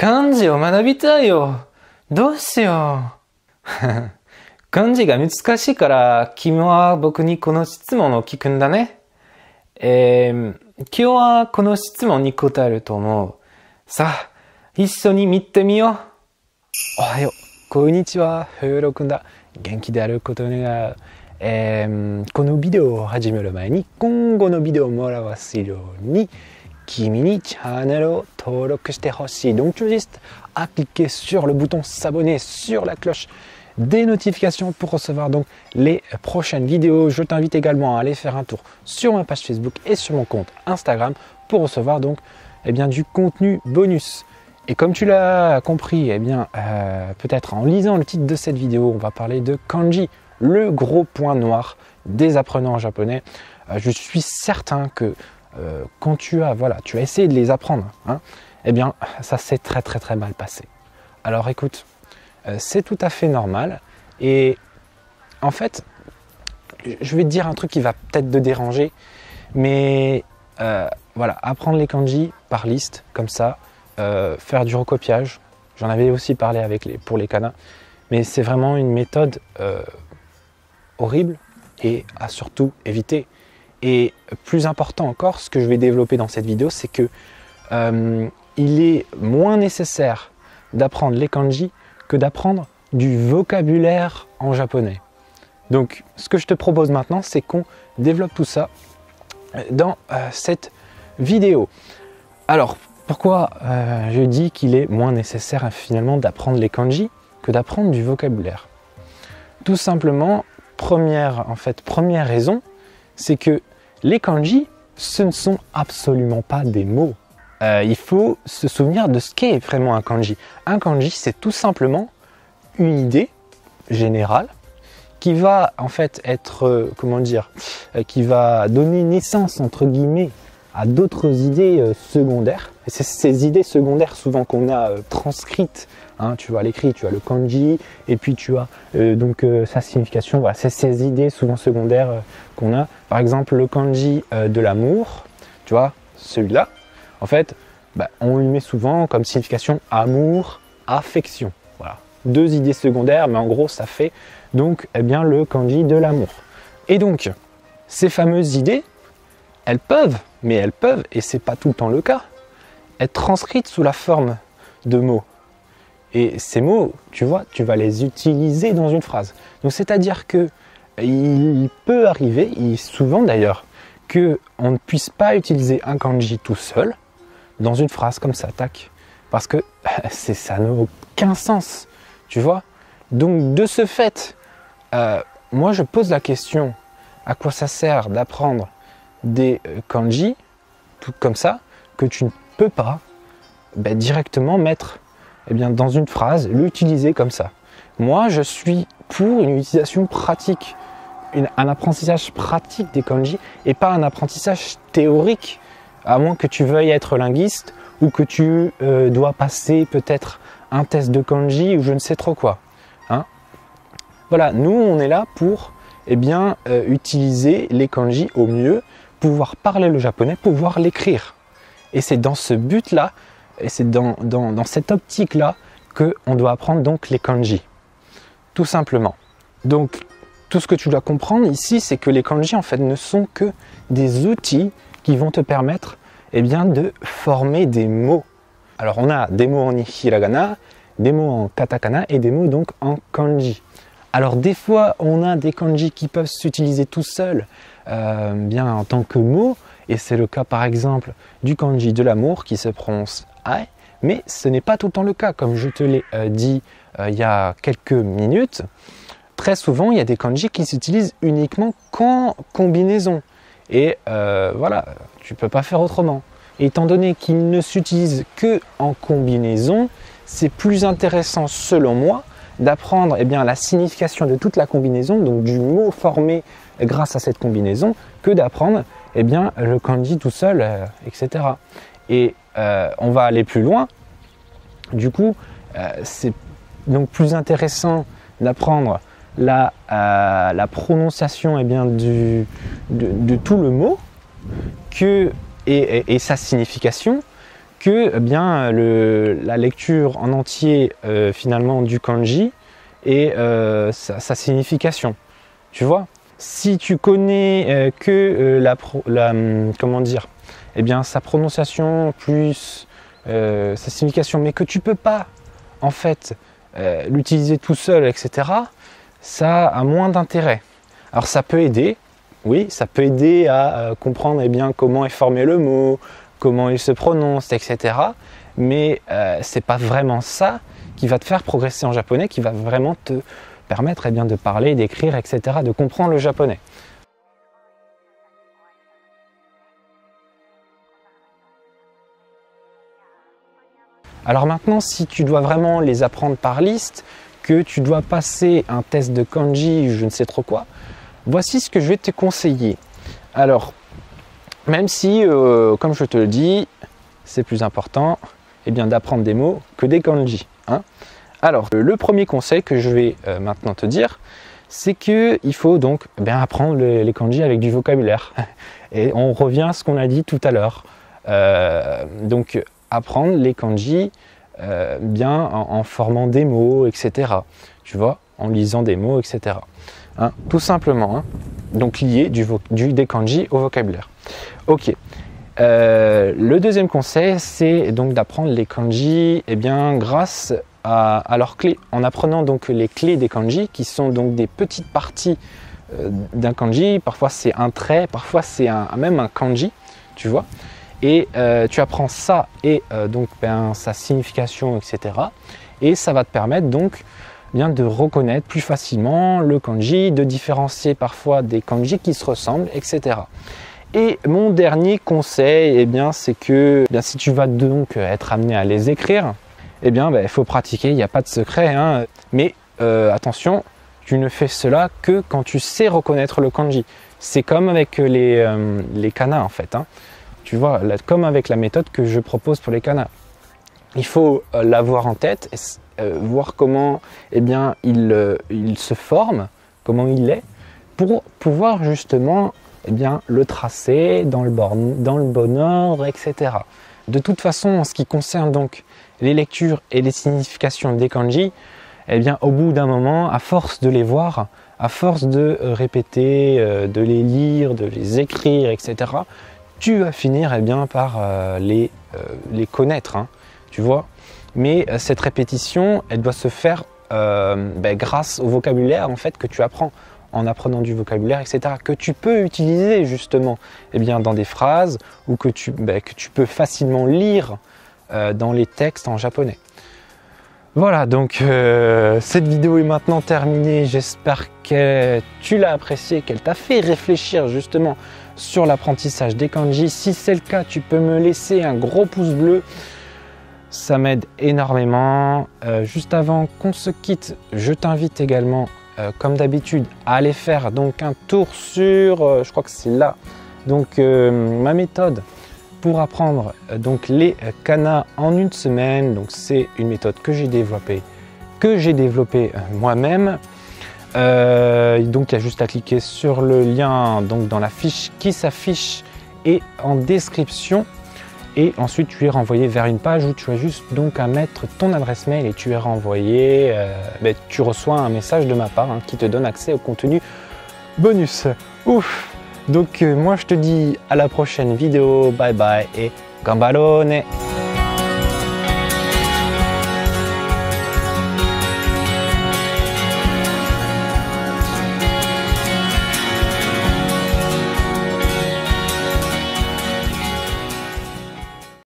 漢字を学びたいよ。どうしよう。漢字が難しいから、君は僕にこの質問を聞くんだね。今日はこの質問に答えると思う。さあ、一緒に見てみよう。おはよう。こんにちは。ふうろくんだ。元気であることを願う。このビデオを始める前に、今後のビデオをもらわせるように、君にチャンネルを登録してほしい。Donc tu veux juste à cliquer sur le bouton s'abonner, sur la cloche des notifications pour recevoir donc les prochaines vidéos. Je t'invite également à aller faire un tour sur ma page Facebook et sur mon compte Instagram pour recevoir donc du contenu bonus. Et comme tu l'as compris, peut-être en lisant le titre de cette vidéo, on va parler de kanji, le gros point noir des apprenants japonais. Je suis certain que quand tu as essayé de les apprendre, ça s'est très mal passé. Alors écoute, c'est tout à fait normal et en fait, je vais te dire un truc qui va peut-être te déranger, mais apprendre les kanji par liste comme ça, faire du recopiage, j'en avais aussi parlé pour les kanas, mais c'est vraiment une méthode horrible et à surtout éviter. Et plus important encore, ce que je vais développer dans cette vidéo, c'est que il est moins nécessaire d'apprendre les kanji que d'apprendre du vocabulaire en japonais. Donc, ce que je te propose maintenant, c'est qu'on développe tout ça dans cette vidéo. Alors, pourquoi je dis qu'il est moins nécessaire finalement d'apprendre les kanji que d'apprendre du vocabulaire? Tout simplement, première raison, c'est que les kanji, ce ne sont absolument pas des mots. Il faut se souvenir de ce qu'est vraiment un kanji. Un kanji, c'est tout simplement une idée générale qui va en fait être, qui va donner naissance entre guillemets à d'autres idées secondaires. Et c'est ces idées secondaires souvent qu'on a transcrites. Tu vois à l'écrit, tu as le kanji et puis tu as sa signification. Voilà, c'est ces idées souvent secondaires qu'on a. Par exemple, le kanji de l'amour, tu vois, celui-là, en fait, on lui met souvent comme signification amour, affection. Voilà, deux idées secondaires, mais en gros, ça fait donc le kanji de l'amour. Et donc, ces fameuses idées, elles peuvent, et c'est pas tout le temps le cas, être transcrites sous la forme de mots. Et ces mots, tu vois, tu vas les utiliser dans une phrase. Donc c'est-à-dire que il peut arriver, et souvent d'ailleurs, qu'on ne puisse pas utiliser un kanji tout seul dans une phrase comme ça, tac. Parce que ça n'a aucun sens, tu vois. Donc de ce fait, moi je pose la question, à quoi ça sert d'apprendre des kanji, tout comme ça, que tu ne peux pas directement mettre dans une phrase, l'utiliser comme ça. Moi, je suis pour une utilisation pratique, un apprentissage pratique des kanji et pas un apprentissage théorique, à moins que tu veuilles être linguiste ou que tu dois passer peut-être un test de kanji ou je ne sais trop quoi. Voilà, nous, on est là pour utiliser les kanji au mieux, pouvoir parler le japonais, pouvoir l'écrire. Et c'est dans ce but-là, et c'est dans cette optique-là qu'on doit apprendre donc les kanji. Tout simplement. Donc, tout ce que tu dois comprendre ici, c'est que les kanji, en fait, ne sont que des outils qui vont te permettre de former des mots. Alors, on a des mots en hiragana, des mots en katakana et des mots donc en kanji. Alors, des fois, on a des kanji qui peuvent s'utiliser tout seuls en tant que mots. Et c'est le cas par exemple du kanji de l'amour qui se prononce ai, mais ce n'est pas tout le temps le cas. Comme je te l'ai dit il y a quelques minutes, très souvent il y a des kanji qui s'utilisent uniquement qu'en combinaison. Et tu ne peux pas faire autrement. Et étant donné qu'ils ne s'utilisent que en combinaison, c'est plus intéressant selon moi d'apprendre la signification de toute la combinaison, donc du mot formé grâce à cette combinaison, que d'apprendre le kanji tout seul, etc. Et on va aller plus loin. Du coup, c'est donc plus intéressant d'apprendre la prononciation de tout le mot et sa signification que eh bien, la lecture en entier finalement du kanji et sa signification. Tu vois, si tu connais comment dire, eh bien, sa prononciation plus sa signification, mais que tu peux pas en fait l'utiliser tout seul, etc., ça a moins d'intérêt. Alors ça peut aider, oui, ça peut aider à comprendre eh bien, comment est formé le mot, comment il se prononce, etc. Mais c'est pas vraiment ça qui va te faire progresser en japonais, qui va vraiment te permettre eh bien, de parler, d'écrire, etc., de comprendre le japonais. Alors maintenant, si tu dois vraiment les apprendre par liste, que tu dois passer un test de kanji, je ne sais trop quoi, voici ce que je vais te conseiller. Alors, même si, comme je te le dis, c'est plus important eh bien, d'apprendre des mots que des kanji. Hein. Alors, le premier conseil que je vais maintenant te dire, c'est qu'il faut donc bien apprendre les kanji avec du vocabulaire. Et on revient à ce qu'on a dit tout à l'heure. Donc, apprendre les kanji bien en formant des mots, etc. Tu vois, en lisant des mots, etc. Hein, tout simplement. Hein. Donc, lier des kanji au vocabulaire. Ok. Le deuxième conseil, c'est donc d'apprendre les kanji eh bien, grâce à leurs clés. En apprenant donc les clés des kanji, qui sont donc des petites parties d'un kanji. Parfois, c'est un trait, parfois, c'est même un kanji, tu vois. Et tu apprends ça et donc sa signification, etc. Et ça va te permettre donc bien de reconnaître plus facilement le kanji, de différencier parfois des kanji qui se ressemblent, etc. Et mon dernier conseil, eh bien, c'est que si tu vas donc être amené à les écrire, eh bien, il faut pratiquer, il n'y a pas de secret. Hein. Mais attention, tu ne fais cela que quand tu sais reconnaître le kanji. C'est comme avec les kanas en fait. Hein. Tu vois, comme avec la méthode que je propose pour les kanas. Il faut l'avoir en tête, et, voir comment eh bien, il se forme, comment il est, pour pouvoir justement eh bien, le tracer dans le bon ordre, etc. De toute façon, en ce qui concerne donc les lectures et les significations des kanji, eh bien, au bout d'un moment, à force de les voir, à force de répéter, de les lire, de les écrire, etc., tu vas finir eh bien, par les connaître, hein, tu vois. Mais cette répétition, elle doit se faire grâce au vocabulaire en fait, que tu apprends, en apprenant du vocabulaire, etc., que tu peux utiliser justement eh bien, dans des phrases ou que tu peux facilement lire dans les textes en japonais. Voilà, donc cette vidéo est maintenant terminée. J'espère que tu l'as appréciée, qu'elle t'a fait réfléchir justement sur l'apprentissage des kanji. Si c'est le cas, tu peux me laisser un gros pouce bleu. Ça m'aide énormément. Juste avant qu'on se quitte, je t'invite également, comme d'habitude, à aller faire donc un tour sur, je crois que c'est là, donc ma méthode pour apprendre donc les kanas en une semaine. Donc c'est une méthode que j'ai développée moi-même. Donc il y a juste à cliquer sur le lien donc dans la fiche qui s'affiche et en description. Et ensuite tu es renvoyé vers une page où tu as juste donc à mettre ton adresse mail et tu es renvoyé, tu reçois un message de ma part hein, qui te donne accès au contenu bonus. Ouf. Donc moi je te dis à la prochaine vidéo, bye bye et gambarone.